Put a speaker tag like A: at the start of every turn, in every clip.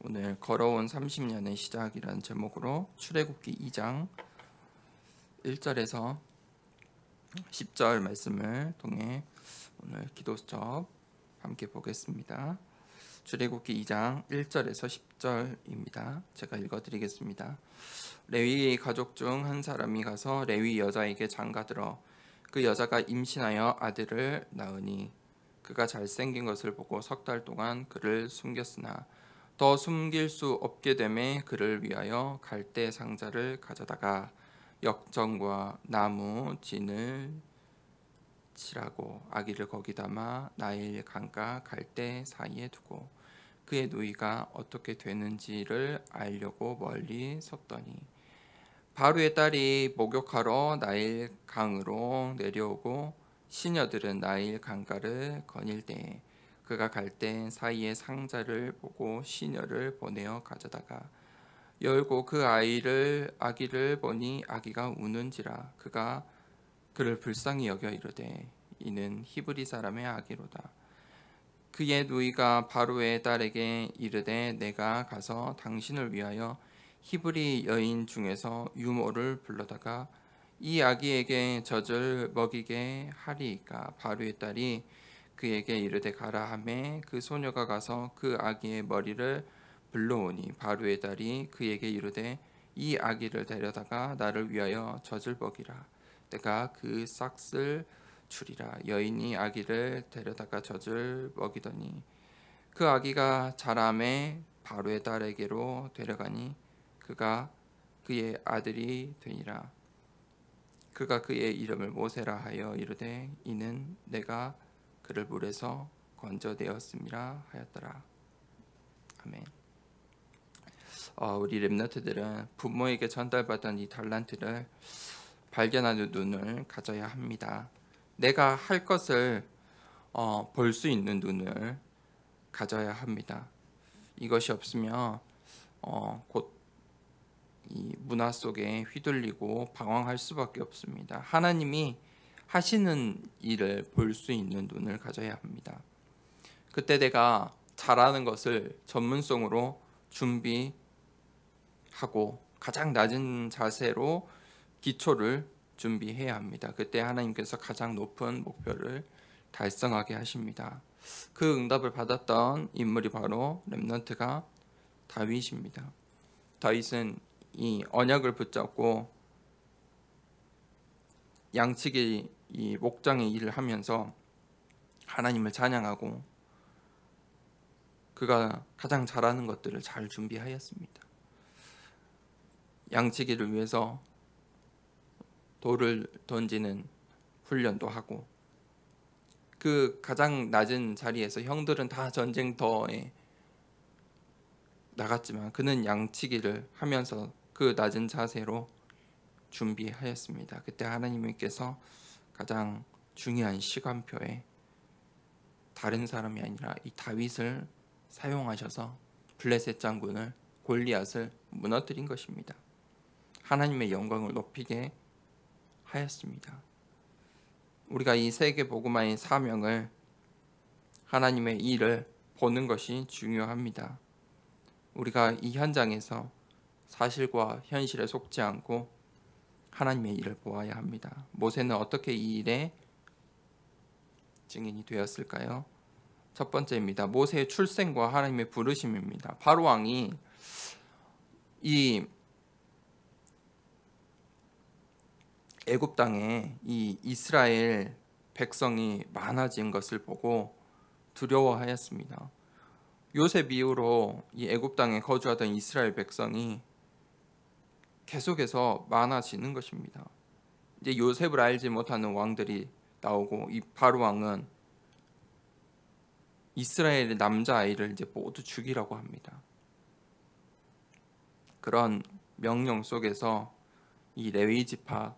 A: 오늘 걸어온 30년의 시작이라는 제목으로 출애굽기 2장 1절에서 10절 말씀을 통해 오늘 기도수첩 함께 보겠습니다. 출애굽기 2장 1절에서 10절입니다. 제가 읽어드리겠습니다. 레위 가족 중 한 사람이 가서 레위 여자에게 장가들어 그 여자가 임신하여 아들을 낳으니 그가 잘생긴 것을 보고 3달 동안 그를 숨겼으나 더 숨길 수 없게 되매 그를 위하여 갈대 상자를 가져다가 역정과 나무 진을 칠하고 아기를 거기 담아 나일 강가 갈대 사이에 두고 그의 누이가 어떻게 되는지를 알려고 멀리 섰더니 바로의 딸이 목욕하러 나일 강으로 내려오고 시녀들은 나일 강가를 거닐 때에 그가 갈대 사이에 상자를 보고 시녀를 보내어 가져다가 열고 그 아기를 보니 아기가 우는지라 그가 그를 불쌍히 여겨 이르되 이는 히브리 사람의 아기로다. 그의 누이가 바로의 딸에게 이르되 내가 가서 당신을 위하여 히브리 여인 중에서 유모를 불러다가 이 아기에게 젖을 먹이게 하리이까. 바로의 딸이 그에게 이르되 가라 하매 그 소녀가 가서 그 아기의 머리를 불러오니 바로의 딸이 그에게 이르되 이 아기를 데려다가 나를 위하여 젖을 먹이라. 내가 그 싹을 주리라. 여인이 아기를 데려다가 젖을 먹이더니 그 아기가 자라매 바로의 딸에게로 데려가니 그가 그의 아들이 되니라. 그가 그의 이름을 모세라 하여 이르되 이는 내가 그를 물에서 건져내었음이라 하였더라. 아멘. 우리 렘넌트들은 부모에게 전달받은 이 달란트를 발견하는 눈을 가져야 합니다. 내가 할 것을 볼 수 있는 눈을 가져야 합니다. 이것이 없으면 곧 이 문화 속에 휘둘리고 방황할 수밖에 없습니다. 하나님이 하시는 일을 볼 수 있는 눈을 가져야 합니다. 그때 내가 잘하는 것을 전문성으로 준비하고 가장 낮은 자세로 기초를 준비해야 합니다. 그때 하나님께서 가장 높은 목표를 달성하게 하십니다. 그 응답을 받았던 인물이 바로 렘넌트가 다윗입니다. 다윗은 이 언약을 붙잡고 양치기 이 목장의 일을 하면서 하나님을 찬양하고 그가 가장 잘하는 것들을 잘 준비하였습니다. 양치기를 위해서 돌을 던지는 훈련도 하고 그 가장 낮은 자리에서 형들은 다 전쟁터에 나갔지만 그는 양치기를 하면서 그 낮은 자세로 준비하였습니다. 그때 하나님께서 가장 중요한 시간표에 다른 사람이 아니라 이 다윗을 사용하셔서 블레셋 장군을 골리앗을 무너뜨린 것입니다. 하나님의 영광을 높이게 하였습니다. 우리가 이 세계 복음화의 사명을 하나님의 일을 보는 것이 중요합니다. 우리가 이 현장에서 사실과 현실에 속지 않고 하나님의 일을 보아야 합니다. 모세는 어떻게 이 일에 증인이 되었을까요? 첫 번째입니다. 모세의 출생과 하나님의 부르심입니다. 바로 왕이 이 애굽 땅에 이 이스라엘 백성이 많아진 것을 보고 두려워하였습니다. 요셉 이후로 이 애굽 땅에 거주하던 이스라엘 백성이 계속해서 많아지는 것입니다. 이제 요셉을 알지 못하는 왕들이 나오고 이 바로 왕은 이스라엘의 남자 아이를 이제 모두 죽이라고 합니다. 그런 명령 속에서 이 레위 지파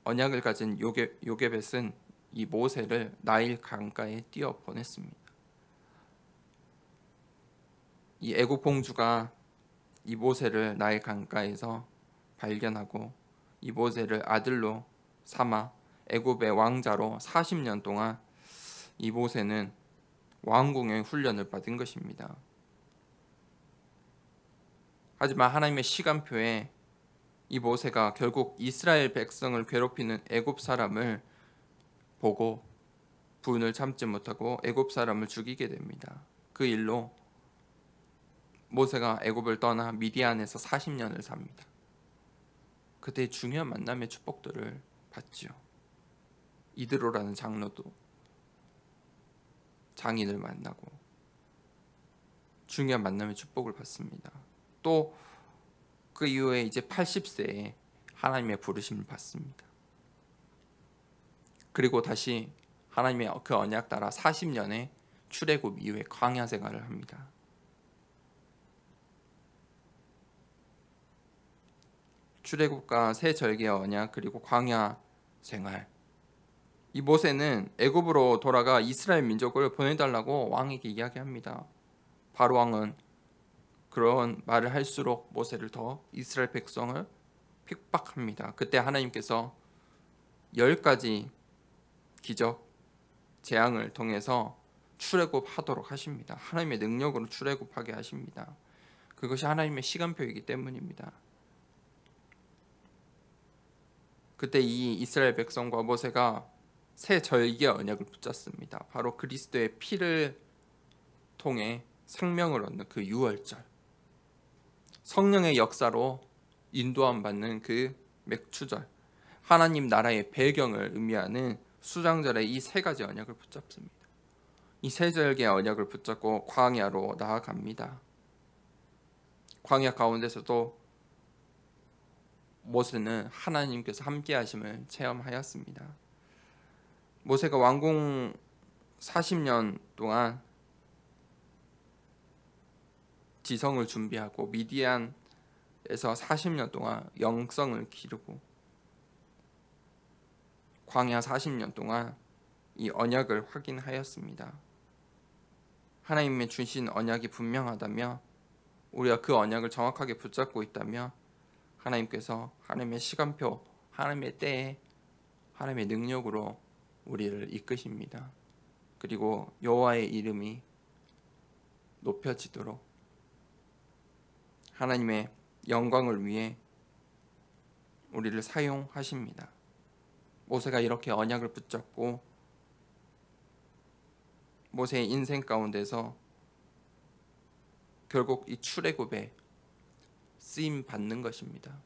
A: 언약을 가진 요게벳은 이 모세를 나일 강가에 띄어 보냈습니다. 이 애굽 공주가 이 모세를 나일 강가에서 발견하고 이 모세를 아들로 삼아 애굽의 왕자로 40년 동안 이 모세는 왕궁의 훈련을 받은 것입니다. 하지만 하나님의 시간표에 이 모세가 결국 이스라엘 백성을 괴롭히는 애굽 사람을 보고 분을 참지 못하고 애굽 사람을 죽이게 됩니다. 그 일로 모세가 애굽을 떠나 미디안에서 40년을 삽니다. 그때 중요한 만남의 축복들을 받지요. 이드로라는 장로도 장인을 만나고 중요한 만남의 축복을 받습니다. 또 그 이후에 이제 80세에 하나님의 부르심을 받습니다. 그리고 다시 하나님의 그 언약 따라 40년의 출애굽 이후에 광야 생활을 합니다. 출애굽과 새 절기의 언약 그리고 광야 생활. 이 모세는 애굽으로 돌아가 이스라엘 민족을 보내달라고 왕에게 이야기합니다. 바로 왕은 그런 말을 할수록 모세를 더 이스라엘 백성을 핍박합니다. 그때 하나님께서 10가지 기적 재앙을 통해서 출애굽하도록 하십니다. 하나님의 능력으로 출애굽하게 하십니다. 그것이 하나님의 시간표이기 때문입니다. 그때 이 이스라엘 백성과 모세가 새 절기의 언약을 붙잡습니다. 바로 그리스도의 피를 통해 생명을 얻는 그 유월절, 성령의 역사로 인도함 받는 그 맥추절, 하나님 나라의 배경을 의미하는 수장절의 이 세 가지 언약을 붙잡습니다. 이 세 절기의 언약을 붙잡고 광야로 나아갑니다. 광야 가운데서도 모세는 하나님께서 함께 하심을 체험하였습니다. 모세가 왕궁 40년 동안 지성을 준비하고 미디안에서 40년 동안 영성을 기르고 광야 40년 동안 이 언약을 확인하였습니다. 하나님의 주신 언약이 분명하다며 우리가 그 언약을 정확하게 붙잡고 있다며 하나님께서 하나님의 시간표, 하나님의 때에 하나님의 능력으로 우리를 이끄십니다. 그리고 여호와의 이름이 높여지도록 하나님의 영광을 위해 우리를 사용하십니다. 모세가 이렇게 언약을 붙잡고 모세의 인생 가운데서 결국 이 출애굽에 쓰임 받는 것입니다.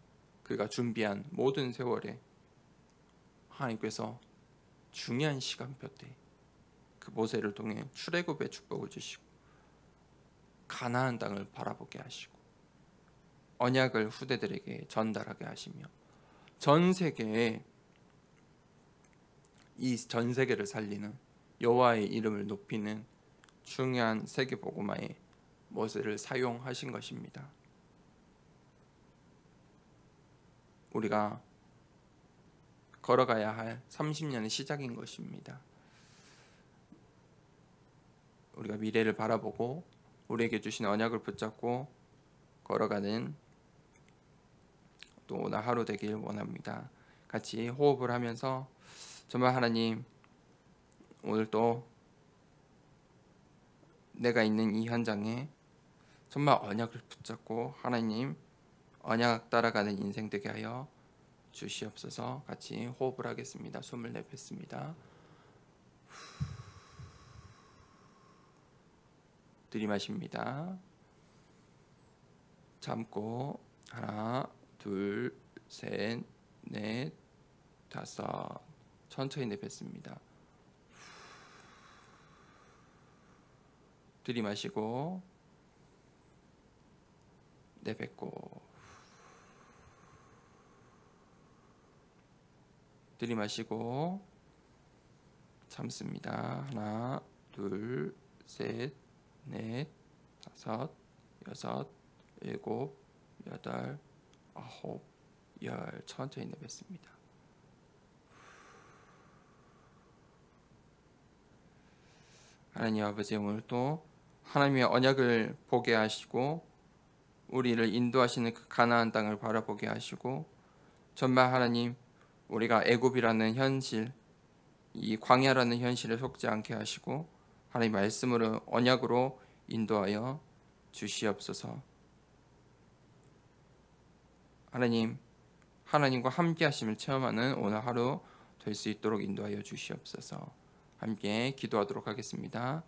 A: 그가 준비한 모든 세월에 하나님께서 중요한 시간표 때 그 모세를 통해 출애굽의 축복을 주시고 가나안 땅을 바라보게 하시고 언약을 후대들에게 전달하게 하시며 전 세계에 이 전 세계를 살리는 여호와의 이름을 높이는 중요한 세계 복음화에 모세를 사용하신 것입니다. 우리가 걸어가야 할 30년의 시작인 것입니다. 우리가 미래를 바라보고 우리에게 주신 언약을 붙잡고 걸어가는 또 오늘 하루 되길 원합니다. 같이 호흡을 하면서 정말 하나님, 오늘 또 내가 있는 이 현장에 정말 언약을 붙잡고 하나님 언약 따라가는 인생 되게 하여 주시옵소서. 같이 호흡을 하겠습니다. 숨을 내뱉습니다. 들이마십니다. 참고 하나, 둘, 셋, 넷, 다섯. 천천히 내뱉습니다. 들이마시고 내뱉고 들이마시고 참습니다. 하나, 둘, 셋, 넷, 다섯, 여섯, 일곱, 여덟, 아홉, 열. 천천히 내뱉습니다. 하나님 아버지, 오늘 또 하나님의 언약을 보게 하시고 우리를 인도하시는 그 가나안 땅을 바라보게 하시고 정말 하나님, 우리가 애굽이라는 현실, 이 광야라는 현실에 속지 않게 하시고 하나님 말씀으로 언약으로 인도하여 주시옵소서. 하나님과 함께 하심을 체험하는 오늘 하루 될 수 있도록 인도하여 주시옵소서. 함께 기도하도록 하겠습니다.